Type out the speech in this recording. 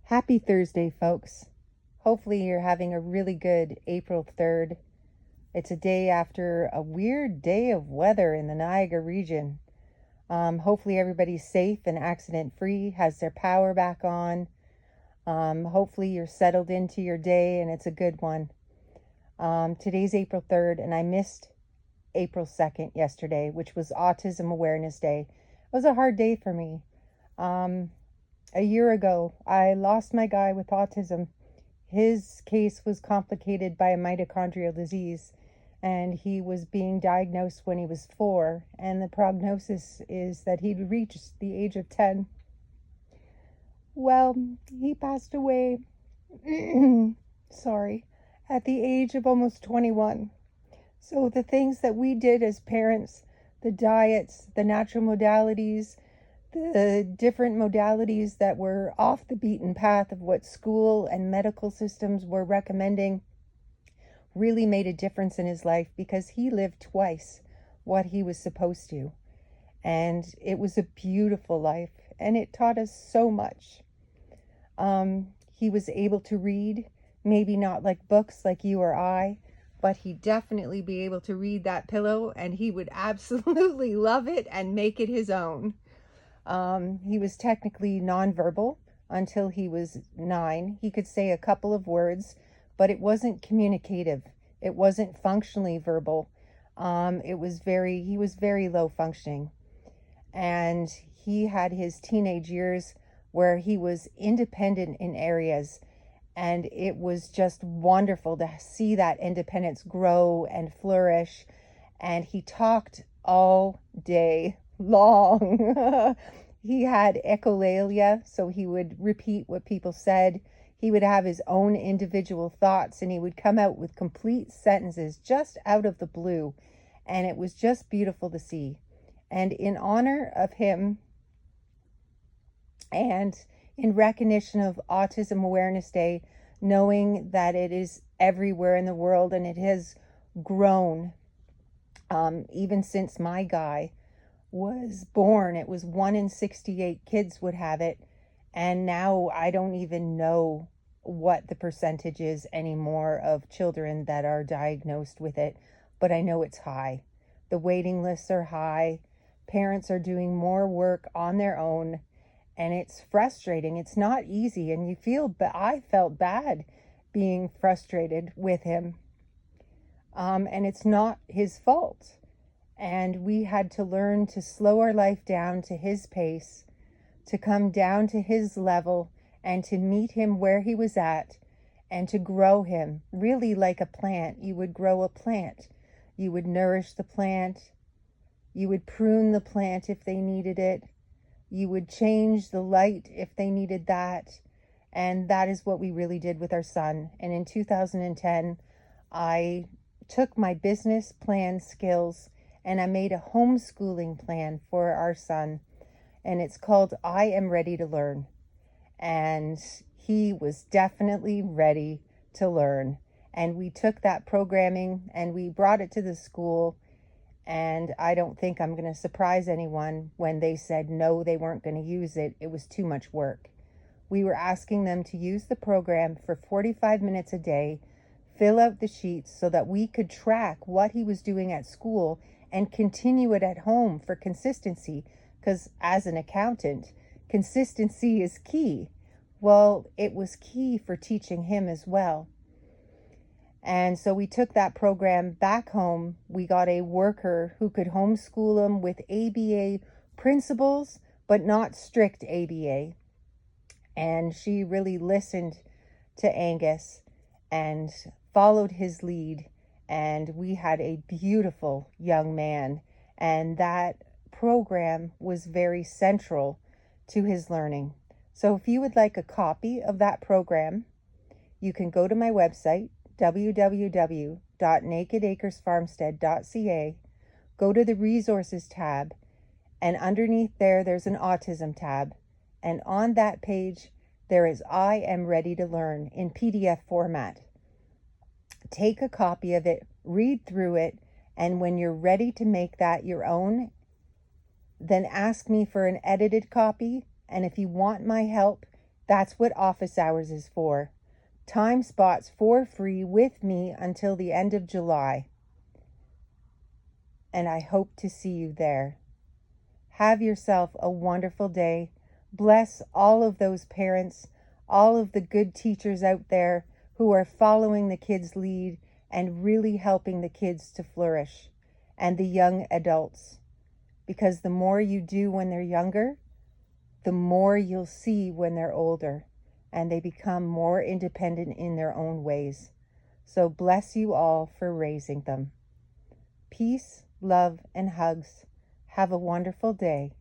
Happy Thursday, folks. Hopefully you're having a really good April 3rd. It's a day after a weird day of weather in the Niagara region. Hopefully everybody's safe and accident-free, has their power back on. Hopefully you're settled into your day and it's a good one. Today's April 3rd and I missed April 2nd yesterday, which was Autism Awareness Day. It was a hard day for me. A year ago, I lost my guy with autism. His case was complicated by a mitochondrial disease, and he was being diagnosed when he was 4, and the prognosis is that he'd reach the age of 10. Well, he passed away, at the age of almost 21. So the things that we did as parents, the diets, the natural modalities, the different modalities that were off the beaten path of what school and medical systems were recommending really made a difference in his life, because he lived twice what he was supposed to. And it was a beautiful life, and it taught us so much. He was able to read, maybe not like books like you or I, but he'd definitely be able to read that pillow, and he would absolutely love it and make it his own. He was technically nonverbal until he was 9. He could say a couple of words, but it wasn't communicative. It wasn't functionally verbal. He was very low functioning. And he had his teenage years where he was independent in areas, and it was just wonderful to see that independence grow and flourish. And he talked all day long. He had echolalia, so he would repeat what people said. He would have his own individual thoughts, and he would come out with complete sentences just out of the blue. And it was just beautiful to see. And in honor of him, and in recognition of Autism Awareness Day, knowing that it is everywhere in the world and it has grown, even since my guy was born. It was 1 in 68 kids would have it, and now I don't even know what the percentage is anymore of children that are diagnosed with it, but I know it's high. The waiting lists are high. Parents are doing more work on their own, and it's frustrating. It's not easy, and I felt bad being frustrated with him, and it's not his fault. And we had to learn to slow our life down to his pace, to come down to his level, and to meet him where he was at, and to grow him really like a plant. You would grow a plant. You would nourish the plant. You would prune the plant if they needed it. You would change the light if they needed that. And that is what we really did with our son. And in 2010, I took my business plan skills and I made a homeschooling plan for our son. And it's called I Am Ready to Learn. And he was definitely ready to learn. And we took that programming and we brought it to the school. And I don't think I'm going to surprise anyone when they said no, they weren't going to use it. It was too much work. We were asking them to use the program for 45 minutes a day, fill out the sheets so that we could track what he was doing at school and continue it at home for consistency, because as an accountant, consistency is key. Well, it was key for teaching him as well. And so we took that program back home. We got a worker who could homeschool him with ABA principles, but not strict ABA. And she really listened to Angus and followed his lead. And we had a beautiful young man, and that program was very central to his learning. So if you would like a copy of that program, you can go to my website, www.nakedacresfarmstead.ca, go to the resources tab, and underneath there's an autism tab. And on that page, there is I Am Ready to Learn in PDF format. Take a copy of it, read through it, and when you're ready to make that your own, then ask me for an edited copy. And if you want my help, That's what office hours is for. Time spots for free with me until the end of July. And I hope to see you there. Have yourself a wonderful day. Bless all of those parents, all of the good teachers out there who are following the kids' lead and really helping the kids to flourish, and the young adults. Because the more you do when they're younger, the more you'll see when they're older, and they become more independent in their own ways. So bless you all for raising them. Peace, love, and hugs. Have a wonderful day.